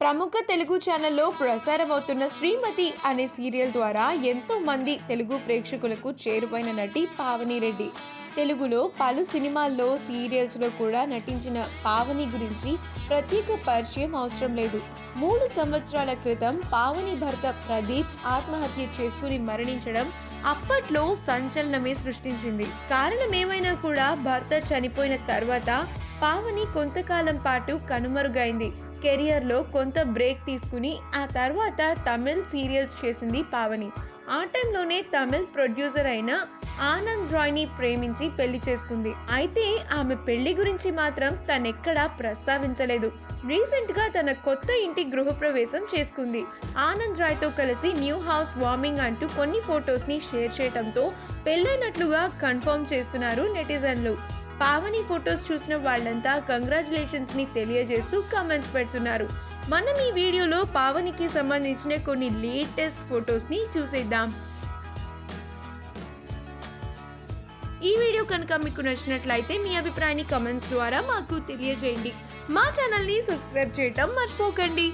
ప్రముఖ తెలుగు ఛానల్లో ప్రసారమవుతున్న 'శ్రీమతి' అనే సీరియల్ ద్వారా ఎంతో మంది తెలుగు ప్రేక్షకులకు చేరువైన నటి పావని రెడ్డి. తెలుగులో పలు సినిమాల్లో, సీరియల్స్లో కూడా నటించిన పావని గురించి ప్రత్యేక పరిచయం అవసరం లేదు. 3 సంవత్సరాల క్రితం పావని భర్త ప్రదీప్ ఆత్మహత్య చేసుకుని మరణించడం అప్పట్లో సంచలనమే సృష్టించింది. కారణమేమైనా కూడా భర్త చనిపోయిన తర్వాత పావని కొంతకాలం పాటు కనుమరుగైంది. కెరియర్లో కొంత బ్రేక్ తీసుకుని ఆ తర్వాత తమిళ్ సీరియల్స్ చేసింది పావని. ఆ టైంలోనే తమిళ్ ప్రొడ్యూసర్ అయిన ఆనంద్ రాయ్ని ప్రేమించి పెళ్లి చేసుకుంది. అయితే ఆమె పెళ్లి గురించి మాత్రం తనెక్కడా ప్రస్తావించలేదు. రీసెంట్గా తన కొత్త ఇంటి గృహప్రవేశం చేసుకుంది. ఆనంద్ రాయ్తో కలిసి న్యూ హౌస్ వార్మింగ్ అంటూ కొన్ని ఫొటోస్ని షేర్ చేయడంతో పెళ్ళైనట్లుగా కన్ఫర్మ్ చేస్తున్నారు నెటిజన్లు. పావని ఫొటోస్ చూసిన వాళ్ళంతా కంగ్రాచులేషన్స్ ని తెలియజేస్తూ కామెంట్స్ పెడుతున్నారు. మనం ఈ వీడియోలో పావనికి సంబంధించిన కొన్ని లేటెస్ట్ ఫొటోస్ ని చూసేద్దాం. ఈ వీడియో కనుక మీకు నచ్చినట్లయితే మీ అభిప్రాయాన్ని కామెంట్స్ ద్వారా మాకు తెలియజేయండి. మా ఛానల్ ని సబ్స్క్రైబ్ చేయటం మర్చిపోకండి.